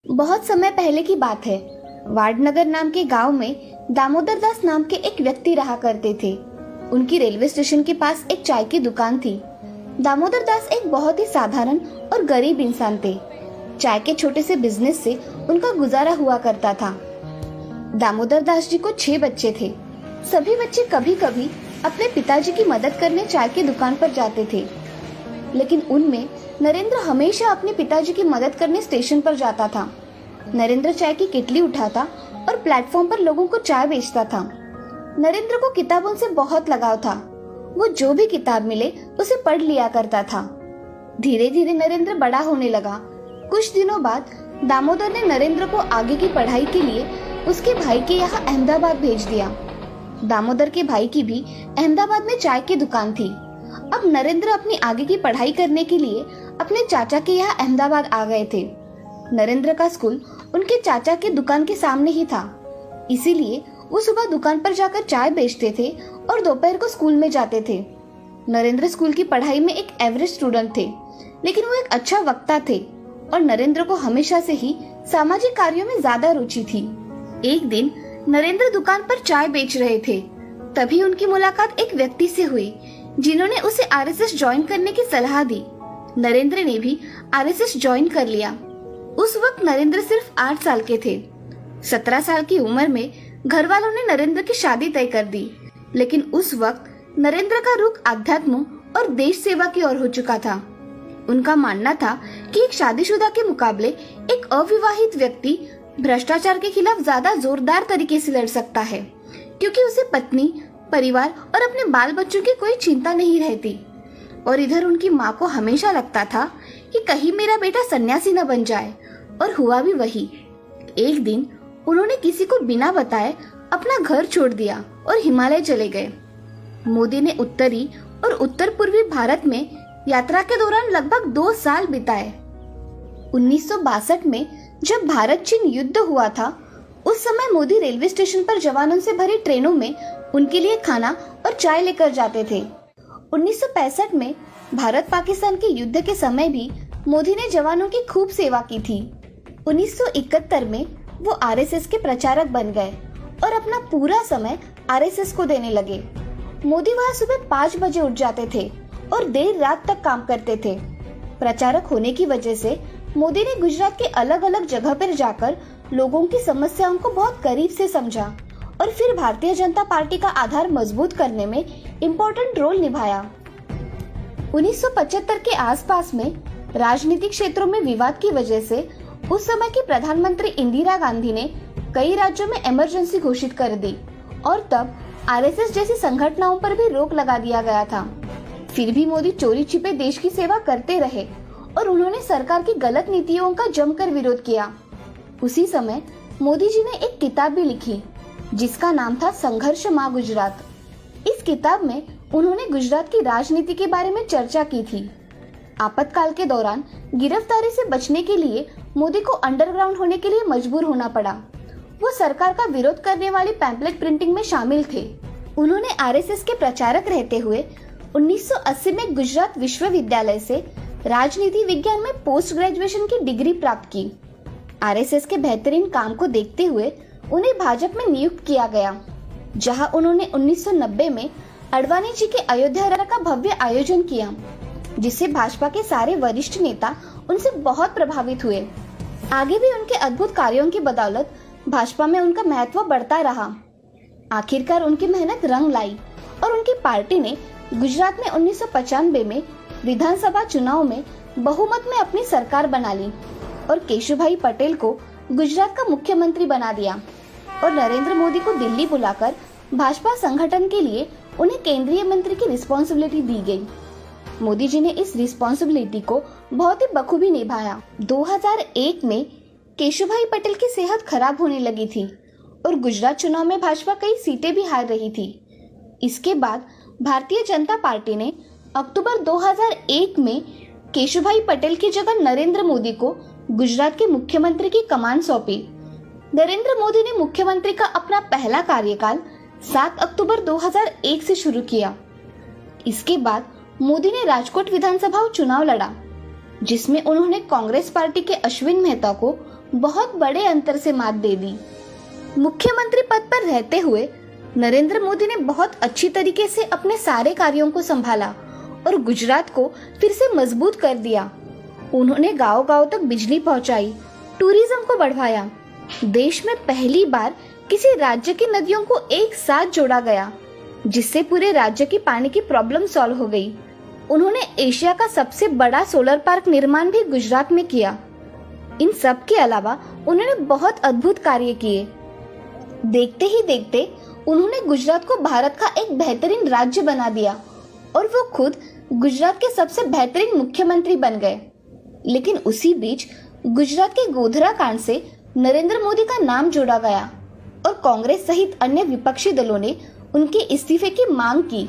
बहुत समय पहले की बात है। वाडनगर नाम के गांव में दामोदर दास नाम के एक व्यक्ति रहा करते थे। उनकी रेलवे स्टेशन के पास एक चाय की दुकान थी। दामोदर दास एक बहुत ही साधारण और गरीब इंसान थे। चाय के छोटे से बिजनेस से उनका गुजारा हुआ करता था। दामोदर दास जी को 6 बच्चे थे। सभी बच्चे कभी कभी अपने पिताजी की मदद करने चाय की दुकान पर जाते थे, लेकिन उनमें नरेंद्र हमेशा अपने पिताजी की मदद करने स्टेशन पर जाता था। नरेंद्र चाय की किटली उठाता और प्लेटफॉर्म पर लोगों को चाय बेचता था। नरेंद्र को किताबों से बहुत लगाव था। वो जो भी किताब मिले उसे पढ़ लिया करता था। धीरे धीरे नरेंद्र बड़ा होने लगा। कुछ दिनों बाद दामोदर ने नरेंद्र को आगे की पढ़ाई के लिए उसके भाई के यहाँ अहमदाबाद भेज दिया। दामोदर के भाई की भी अहमदाबाद में चाय की दुकान थी। अब नरेंद्र अपनी आगे की पढ़ाई करने के लिए अपने चाचा के यहाँ अहमदाबाद आ गए थे। नरेंद्र का स्कूल उनके चाचा के दुकान के सामने ही था, इसीलिए वो सुबह दुकान पर जाकर चाय बेचते थे और दोपहर को स्कूल में जाते थे। नरेंद्र स्कूल की पढ़ाई में एक एवरेज स्टूडेंट थे, लेकिन वो एक अच्छा वक्ता थे और नरेंद्र को हमेशा से ही सामाजिक कार्यों में ज्यादा रुचि थी। एक दिन नरेंद्र दुकान पर चाय बेच रहे थे, तभी उनकी मुलाकात एक व्यक्ति से हुई जिन्होंने उसे आरएसएस ज्वाइन करने की सलाह दी। नरेंद्र ने भी आरएसएस ज्वाइन कर लिया। उस वक्त नरेंद्र सिर्फ 8 साल के थे। 17 साल की उम्र में घर वालों ने नरेंद्र की शादी तय कर दी, लेकिन उस वक्त नरेंद्र का रुख आध्यात्म और देश सेवा की ओर हो चुका था। उनका मानना था कि एक शादीशुदा के मुकाबले एक अविवाहित व्यक्ति भ्रष्टाचार के खिलाफ ज्यादा जोरदार तरीके से लड़ सकता है, क्योंकि उसे पत्नी, परिवार और अपने बाल बच्चों की कोई चिंता नहीं रहती। और इधर उनकी माँ को हमेशा लगता था कि कहीं मेरा बेटा सन्यासी न बन जाए, और हुआ भी वही। एक दिन उन्होंने किसी को बिना बताए अपना घर छोड़ दिया और हिमालय चले गए। मोदी ने उत्तरी और उत्तर पूर्वी भारत में यात्रा के दौरान लगभग 2 साल बिताए। 1962 में जब भारत चीन युद्ध हुआ था, उस समय मोदी रेलवे स्टेशन पर जवानों से भरी ट्रेनों में उनके लिए खाना और चाय लेकर जाते थे। 1965 में भारत पाकिस्तान के युद्ध के समय भी मोदी ने जवानों की खूब सेवा की थी। 1971 में वो आरएसएस के प्रचारक बन गए और अपना पूरा समय आरएसएस को देने लगे। मोदी वहाँ सुबह 5 बजे उठ जाते थे और देर रात तक काम करते थे। प्रचारक होने की वजह से मोदी ने गुजरात के अलग अलग जगह पर जाकर लोगों की समस्याओं को बहुत करीब से समझा और फिर भारतीय जनता पार्टी का आधार मजबूत करने में इम्पोर्टेंट रोल निभाया। 1975 के आसपास में राजनीतिक क्षेत्रों में विवाद की वजह से उस समय की प्रधानमंत्री इंदिरा गांधी ने कई राज्यों में इमरजेंसी घोषित कर दी और तब आरएसएस जैसी संगठनों पर भी रोक लगा दिया गया था। फिर भी मोदी चोरी छिपे देश की सेवा करते रहे और उन्होंने सरकार की गलत नीतियों का जमकर विरोध किया। उसी समय मोदी जी ने एक किताब भी लिखी जिसका नाम था संघर्ष मां गुजरात। इस किताब में उन्होंने गुजरात की राजनीति के बारे में चर्चा की थी। आपातकाल के दौरान गिरफ्तारी से बचने के लिए मोदी को अंडरग्राउंड होने के लिए मजबूर होना पड़ा। वो सरकार का विरोध करने वाली पैम्पलेट प्रिंटिंग में शामिल थे। उन्होंने आरएसएस के प्रचारक रहते हुए 1980 में गुजरात विश्वविद्यालय से राजनीति विज्ञान में पोस्ट ग्रेजुएशन की डिग्री प्राप्त की। आरएसएस के बेहतरीन काम को देखते हुए उन्हें भाजपा में नियुक्त किया गया, जहां उन्होंने 1990 में अडवाणी जी के अयोध्या रथ का भव्य आयोजन किया, जिससे भाजपा के सारे वरिष्ठ नेता उनसे बहुत प्रभावित हुए। आगे भी उनके अद्भुत कार्यों की बदौलत भाजपा में उनका महत्व बढ़ता रहा। आखिरकार उनकी मेहनत रंग लाई और उनकी पार्टी ने गुजरात में 1995 में विधानसभा चुनाव में बहुमत में अपनी सरकार बना ली और केशुभाई पटेल को गुजरात का मुख्यमंत्री बना दिया और नरेंद्र मोदी को दिल्ली बुलाकर भाजपा संगठन के लिए उन्हें केंद्रीय मंत्री की रिस्पॉन्सिबिलिटी दी गई। मोदी जी ने इस रिस्पॉन्सिबिलिटी को बहुत ही बखूबी निभाया। 2001 में केशुभाई पटेल की सेहत खराब होने लगी थी और गुजरात चुनाव में भाजपा कई सीटें भी हार रही थी। इसके बाद भारतीय जनता पार्टी ने अक्टूबर 2001 में केशुभाई पटेल की जगह नरेंद्र मोदी को गुजरात के मुख्यमंत्री की कमान सौंपी। नरेंद्र मोदी ने मुख्यमंत्री का अपना पहला कार्यकाल 7 अक्टूबर 2001 से शुरू किया। इसके बाद मोदी ने राजकोट विधानसभा चुनाव लड़ा, जिसमें उन्होंने कांग्रेस पार्टी के अश्विन मेहता को बहुत बड़े अंतर से मात दे दी। मुख्यमंत्री पद पर रहते हुए नरेंद्र मोदी ने बहुत अच्छी तरीके से अपने सारे कार्यों को संभाला और गुजरात को फिर से मजबूत कर दिया। उन्होंने गांव-गांव तक बिजली पहुंचाई, टूरिज्म को बढ़ाया। देश में पहली बार किसी राज्य की नदियों को एक साथ जोड़ा गया, जिससे पूरे राज्य की पानी की प्रॉब्लम सॉल्व हो गई। उन्होंने एशिया का सबसे बड़ा सोलर पार्क निर्माण भी गुजरात में किया। इन सब के अलावा उन्होंने बहुत अद्भुत कार्य किए। देखते ही देखते उन्होंने गुजरात को भारत का एक बेहतरीन राज्य बना दिया और वो खुद गुजरात के सबसे बेहतरीन मुख्यमंत्री बन गए। लेकिन उसी बीच गुजरात के गोधरा कांड से नरेंद्र मोदी का नाम जोड़ा गया और कांग्रेस सहित अन्य विपक्षी दलों ने उनके इस्तीफे की मांग की।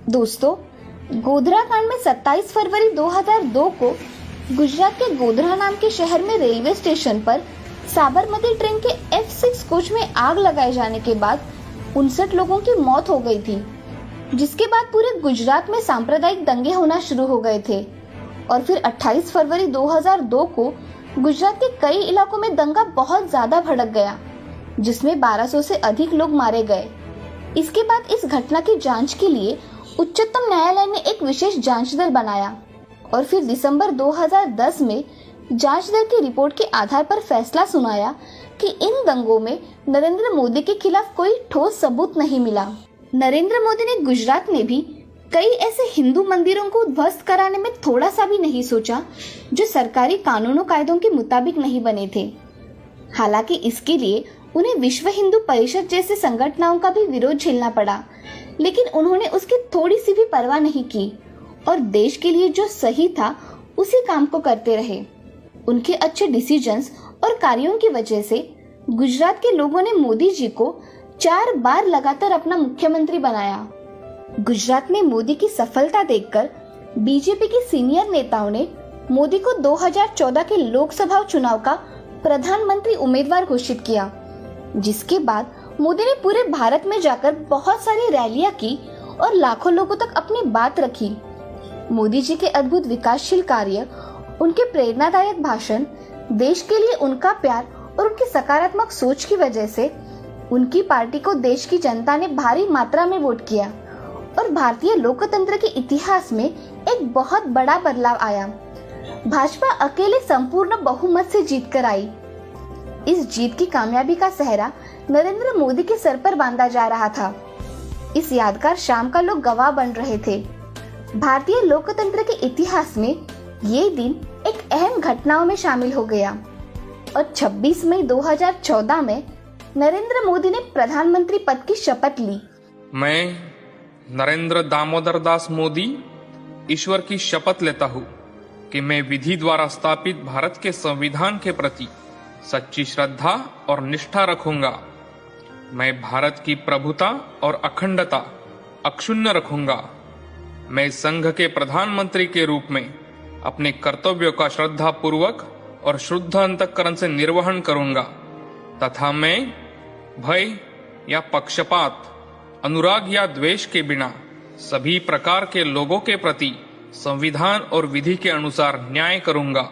दोस्तों, गोधरा कांड में 27 फरवरी 2002 को गुजरात के गोधरा नाम के शहर में रेलवे स्टेशन पर साबरमती ट्रेन के F6 कोच में आग लगाए जाने के बाद 59 लोगों की मौत हो गई थी, जिसके बाद पूरे गुजरात में सांप्रदायिक दंगे होना शुरू हो गए थे और फिर 28 फरवरी 2002 को गुजरात के कई इलाकों में दंगा बहुत ज्यादा भड़क गया, जिसमें 1200 से अधिक लोग मारे गए। इसके बाद इस घटना की जांच के लिए उच्चतम न्यायालय ने एक विशेष जांच दल बनाया और फिर दिसंबर 2010 में जांच दल की रिपोर्ट के आधार पर फैसला सुनाया कि इन दंगों में नरेंद्र मोदी के खिलाफ कोई ठोस सबूत नहीं मिला। नरेंद्र मोदी ने गुजरात में भी कई ऐसे हिंदू मंदिरों को ध्वस्त कराने में थोड़ा सा भी नहीं सोचा जो सरकारी कानूनों कायदों के मुताबिक नहीं बने थे। हालांकि इसके लिए उन्हें विश्व हिंदू परिषद जैसे संगठनों का भी विरोध झेलना पड़ा, लेकिन उन्होंने उसकी थोड़ी सी भी परवाह नहीं की और देश के लिए जो सही था उसी काम को करते रहे। उनके अच्छे डिसीजंस और कार्यों की वजह से गुजरात के लोगों ने मोदी जी को 4 बार लगातार अपना मुख्यमंत्री बनाया। गुजरात में मोदी की सफलता देखकर बीजेपी के सीनियर नेताओं ने मोदी को 2014 के लोकसभा चुनाव का प्रधानमंत्री उम्मीदवार घोषित किया, जिसके बाद मोदी ने पूरे भारत में जाकर बहुत सारी रैलियां की और लाखों लोगों तक अपनी बात रखी। मोदी जी के अद्भुत विकासशील कार्य, उनके प्रेरणादायक भाषण, देश के लिए उनका प्यार और उनकी सकारात्मक सोच की वजह से उनकी पार्टी को देश की जनता ने भारी मात्रा में वोट किया और भारतीय लोकतंत्र के इतिहास में एक बहुत बड़ा बदलाव आया। भाजपा अकेले संपूर्ण बहुमत से जीत कर आई। इस जीत की कामयाबी का सेहरा नरेंद्र मोदी के सर पर बांधा जा रहा था। इस यादगार शाम का लोग गवाह बन रहे थे। भारतीय लोकतंत्र के इतिहास में ये दिन एक अहम घटनाओं में शामिल हो गया और 26 मई 2014 में नरेंद्र मोदी ने प्रधानमंत्री पद की शपथ ली। मैं नरेंद्र दामोदर दास मोदी ईश्वर की शपथ लेता हूँ कि मैं विधि द्वारा स्थापित भारत के संविधान के प्रति सच्ची श्रद्धा और निष्ठा रखूंगा। मैं भारत की प्रभुता और अखंडता अक्षुण्ण रखूंगा। मैं संघ के प्रधानमंत्री के रूप में अपने कर्तव्यों का श्रद्धा पूर्वक और शुद्ध अंतःकरण से निर्वहन करूंगा तथा मैं भय या पक्षपात, अनुराग या द्वेष के बिना सभी प्रकार के लोगों के प्रति संविधान और विधि के अनुसार न्याय करूंगा।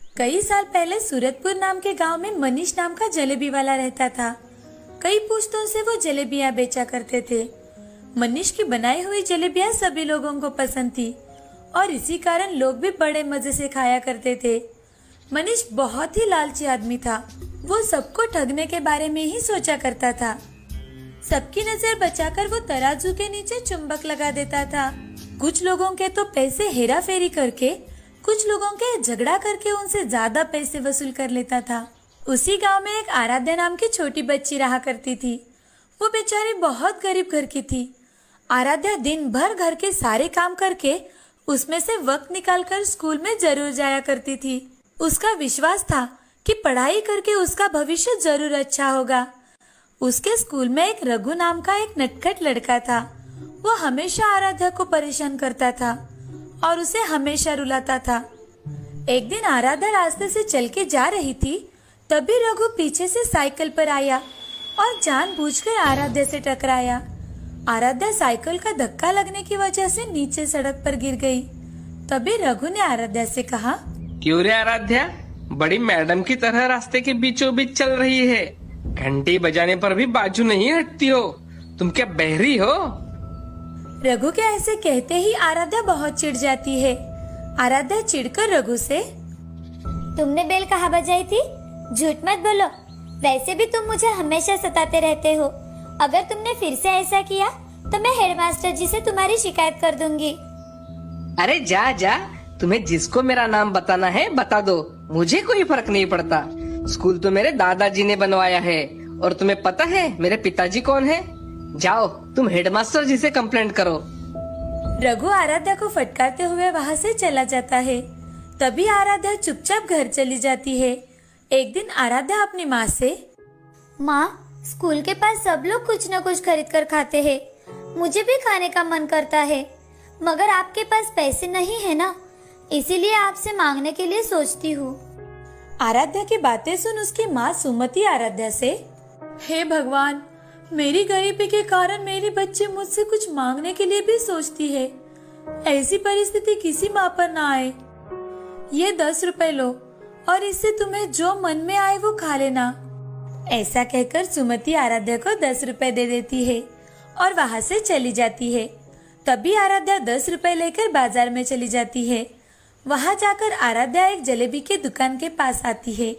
कई साल पहले सूरतपुर नाम के गांव में मनीष नाम का जलेबी वाला रहता था। कई पुश्तों से वो जलेबियां बेचा करते थे। मनीष की बनाई हुई जलेबियां सभी लोगों को पसंद थी और इसी कारण लोग भी बड़े मजे से खाया करते थे। मनीष बहुत ही लालची आदमी था। वो सबको ठगने के बारे में ही सोचा करता था। सबकी नजर बचाकर वो तराजू के नीचे चुंबक लगा देता था। कुछ लोगों के तो पैसे हेरा फेरी करके, कुछ लोगों के झगड़ा करके उनसे ज्यादा पैसे वसूल कर लेता था। उसी गांव में एक आराध्या नाम की छोटी बच्ची रहा करती थी। वो बेचारी बहुत गरीब घर की थी। आराध्या दिन भर घर के सारे काम करके उसमें से वक्त निकालकर स्कूल में जरूर जाया करती थी। उसका विश्वास था कि पढ़ाई करके उसका भविष्य जरूर अच्छा होगा। उसके स्कूल में एक रघु नाम का एक नटखट लड़का था। वो हमेशा आराध्या को परेशान करता था और उसे हमेशा रुलाता था। एक दिन आराध्या रास्ते से चल के जा रही थी, तभी रघु पीछे से साइकिल पर आया और जानबूझकर आराध्या से टकराया। आराध्या साइकिल का धक्का लगने की वजह से नीचे सड़क पर गिर गई। तभी रघु ने आराध्या से कहा, क्यों रे आराध्या, बड़ी मैडम की तरह रास्ते के बीचों बीच चल रही है। घंटी बजाने पर भी बाजू नहीं हटती हो। तुम क्या बहरी हो? रघु के ऐसे कहते ही आराध्या बहुत चिढ़ जाती है। आराध्या चिढ़कर रघु से, तुमने बेल कहाँ बजाई थी? झूठ मत बोलो। वैसे भी तुम मुझे हमेशा सताते रहते हो। अगर तुमने फिर से ऐसा किया तो मैं हेडमास्टर जी से तुम्हारी शिकायत कर दूंगी। अरे जा जा, तुम्हें जिसको मेरा नाम बताना है बता दो, मुझे कोई फर्क नहीं पड़ता। स्कूल तो मेरे दादाजी ने बनवाया है और तुम्हें पता है मेरे पिताजी कौन है? जाओ तुम हेडमास्टर जी से कंप्लेंट करो। रघु आराध्या को फटकारते हुए वहाँ से चला जाता है। तभी आराध्या चुपचाप घर चली जाती है। एक दिन आराध्या अपनी माँ से, माँ, स्कूल के पास सब लोग कुछ न कुछ खरीद कर खाते हैं। मुझे भी खाने का मन करता है, मगर आपके पास पैसे नहीं है ना, इसीलिए आपसे मांगने के लिए सोचती हूँ। आराध्या की बातें सुन उसकी माँ सुमति आराध्या से, हे भगवान, मेरी गरीबी के कारण मेरी बच्ची मुझसे कुछ मांगने के लिए भी सोचती है। ऐसी परिस्थिति किसी माँ पर ना आए। ये 10 रुपए लो और इससे तुम्हें जो मन में आए वो खा लेना। ऐसा कहकर सुमति आराध्या को 10 रुपए दे देती है और वहाँ से चली जाती है। तभी आराध्या 10 रुपए लेकर बाजार में चली जाती है। वहाँ जाकर आराध्या एक जलेबी की दुकान के पास आती है।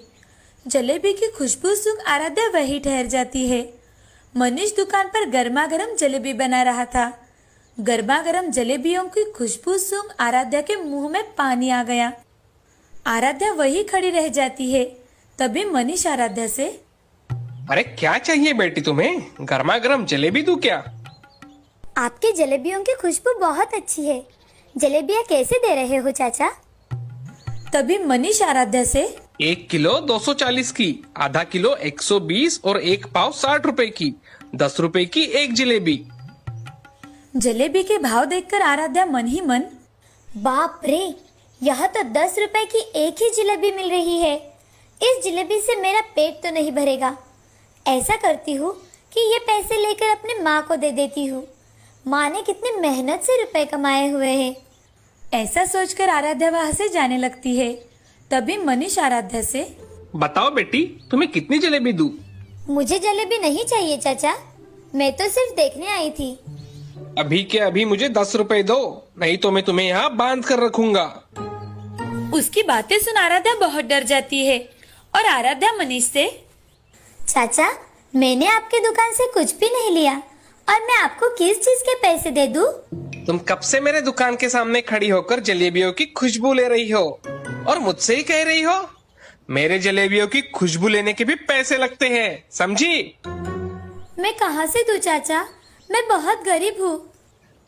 जलेबी की खुशबू सूंघ आराध्या वहीं ठहर जाती है। मनीष दुकान पर गर्मा गर्म जलेबी बना रहा था। गर्मा गर्म जलेबियों की खुशबू सूंघ आराध्या के मुंह में पानी आ गया। आराध्या वहीं खड़ी रह जाती है। तभी मनीष आराध्या से, अरे क्या चाहिए बेटी तुम्हें? गर्मा गर्म जलेबी दूं क्या? आपकी जलेबियों की खुशबू बहुत अच्छी है। जलेबियाँ कैसे दे रहे हो चाचा? तभी मनीष आराध्या से, 1 किलो 240 की, आधा किलो 120 और 1 पाव 60 रुपए की, 10 रुपए की एक जलेबी। जलेबी के भाव देखकर आराध्या मन ही मन, बाप रे, यहाँ तो 10 रुपए की एक ही जलेबी मिल रही है। इस जलेबी से मेरा पेट तो नहीं भरेगा। ऐसा करती हूँ कि ये पैसे लेकर अपनी माँ को दे देती हूँ। माँ ने कितनी मेहनत से रुपए कमाए हुए हैं। ऐसा सोचकर आराध्या वहाँ से जाने लगती है। तभी मनीष आराध्या से, बताओ बेटी तुम्हें कितनी जलेबी दूं? मुझे जलेबी नहीं चाहिए चाचा, मैं तो सिर्फ देखने आई थी। अभी के अभी मुझे 10 रुपए दो, नहीं तो मैं तुम्हें यहाँ बांध कर रखूंगा। उसकी बातें सुन आराध्या बहुत डर जाती है और आराध्या मनीष से, चाचा, मैंने आपके दुकान से कुछ भी नहीं लिया और मैं आपको किस चीज के पैसे दे दूं? तुम कब से मेरे दुकान के सामने खड़ी होकर जलेबियों की खुशबू ले रही हो और मुझसे ही कह रही हो? मेरे जलेबियों की खुशबू लेने के भी पैसे लगते हैं, समझी? मैं कहाँ से दूं चाचा, मैं बहुत गरीब हूँ।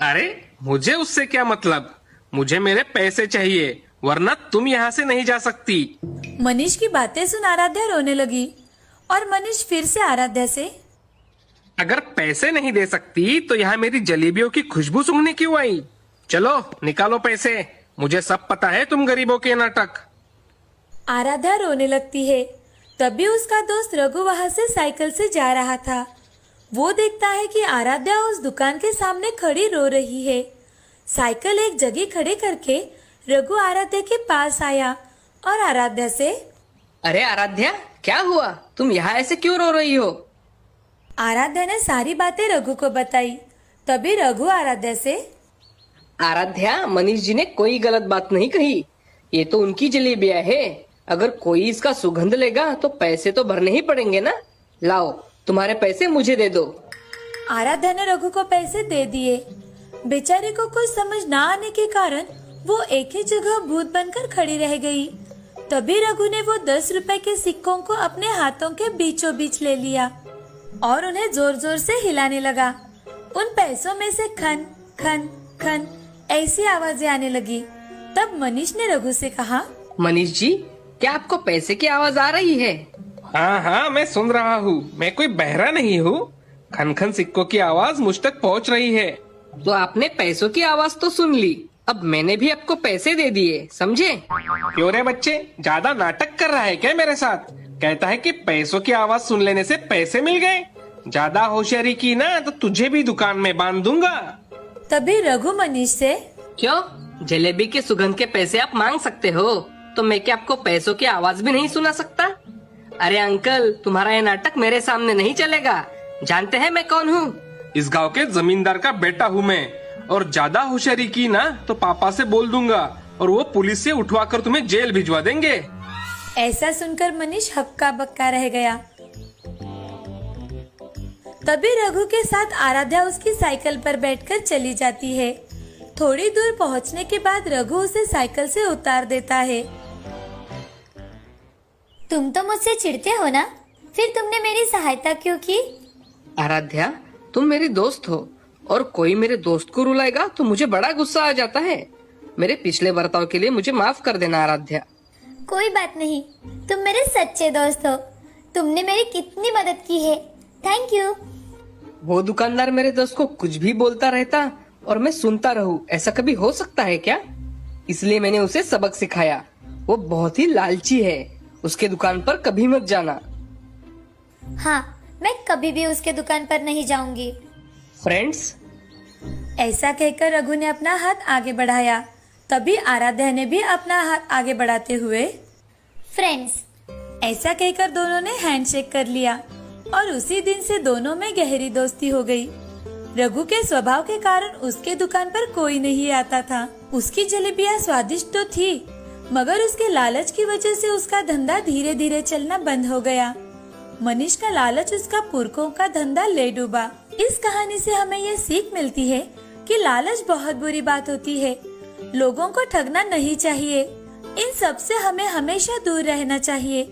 अरे मुझे उससे क्या मतलब, मुझे मेरे पैसे चाहिए, वरना तुम यहाँ से नहीं जा सकती। मनीष की बातें सुन आराध्या रोने लगी और मनीष फिर से आराध्या से, अगर पैसे नहीं दे सकती तो यहाँ मेरी जलेबियों की खुशबू सूंघने क्यों आई? चलो निकालो पैसे, मुझे सब पता है तुम गरीबों के नाटक। आराध्या रोने लगती है। तभी उसका दोस्त रघु वहाँ से साइकिल से जा रहा था। वो देखता है कि आराध्या उस दुकान के सामने खड़ी रो रही है। साइकिल एक जगह खड़े करके रघु आराध्या के पास आया और आराध्या से, अरे आराध्या क्या हुआ, तुम यहाँ ऐसे क्यों रो रही हो? आराध्या ने सारी बातें रघु को बताई। तभी रघु आराध्या से, आराध्या, मनीष जी ने कोई गलत बात नहीं कही, ये तो उनकी जलेबियां है। अगर कोई इसका सुगंध लेगा तो पैसे तो भरने ही पड़ेंगे ना। लाओ तुम्हारे पैसे मुझे दे दो। आराध्या ने रघु को पैसे दे दिए। बेचारे को कुछ समझ ना आने के कारण वो एक ही जगह भूत बनकर खड़ी रह गई। तभी रघु ने वो 10 रुपए के सिक्कों को अपने हाथों के बीचों बीच ले लिया और उन्हें जोर जोर से हिलाने लगा। उन पैसों में से खन खन खन ऐसी आवाजें आने लगी। तब मनीष ने रघु से कहा, मनीष जी, क्या आपको पैसे की आवाज आ रही है? हाँ हाँ, मैं सुन रहा हूँ, मैं कोई बहरा नहीं हूँ। खन खन सिक्कों की आवाज मुझ तक पहुँच रही है। तो आपने पैसों की आवाज तो सुन ली, अब मैंने भी आपको पैसे दे दिए, समझे? क्यों रे बच्चे, ज्यादा नाटक कर रहा है क्या मेरे साथ? कहता है कि पैसों की आवाज सुन लेने से पैसे मिल गए। ज्यादा होशियारी की ना तो तुझे भी दुकान में बांध दूंगा। तभी रघु मनीष से, क्यों? जलेबी के सुगंध के पैसे आप मांग सकते हो, तो मैं क्या आपको पैसों की आवाज भी नहीं सुना सकता? अरे अंकल, तुम्हारा ये नाटक मेरे सामने नहीं चलेगा। जानते हैं मैं कौन हूँ? इस गांव के जमींदार का बेटा हूँ मैं, और ज्यादा होशियारी की ना तो पापा से बोल दूंगा और वो पुलिस से उठवा कर तुम्हें जेल भिजवा देंगे। ऐसा सुनकर मनीष हक्का बक्का रह गया। तभी रघु के साथ आराध्या उसकी साइकिल पर बैठकर चली जाती है। थोड़ी दूर पहुंचने के बाद रघु उसे साइकिल से उतार देता है। तुम तो मुझसे चिढ़ते हो ना, फिर तुमने मेरी सहायता क्यों की? आराध्या, तुम मेरी दोस्त हो और कोई मेरे दोस्त को रुलाएगा तो मुझे बड़ा गुस्सा आ जाता है। मेरे पिछले बर्ताव के लिए मुझे माफ कर देना आराध्या। कोई बात नहीं, तुम मेरे सच्चे दोस्त हो। तुमने मेरी कितनी मदद की है, थैंक यू। वो दुकानदार मेरे दोस्त को कुछ भी बोलता रहता और मैं सुनता रहूं, ऐसा कभी हो सकता है क्या? इसलिए मैंने उसे सबक सिखाया। वो बहुत ही लालची है, उसके दुकान पर कभी मत जाना। हाँ, मैं कभी भी उसके दुकान पर नहीं जाऊंगी। फ्रेंड्स, ऐसा कहकर रघु ने अपना हाथ आगे बढ़ाया। तभी आराध्या ने भी अपना हाथ आगे बढ़ाते हुए फ्रेंड्स, ऐसा कहकर दोनों ने हैंडशेक कर लिया और उसी दिन से दोनों में गहरी दोस्ती हो गई। रघु के स्वभाव के कारण उसके दुकान पर कोई नहीं आता था। उसकी जलेबियां स्वादिष्ट तो थी, मगर उसके लालच की वजह से उसका धंधा धीरे धीरे चलना बंद हो गया। मनीष का लालच उसका पुरखों का धंधा ले डूबा। इस कहानी से हमें ये सीख मिलती है कि लालच बहुत बुरी बात होती है। लोगों को ठगना नहीं चाहिए। इन सब से हमें हमेशा दूर रहना चाहिए।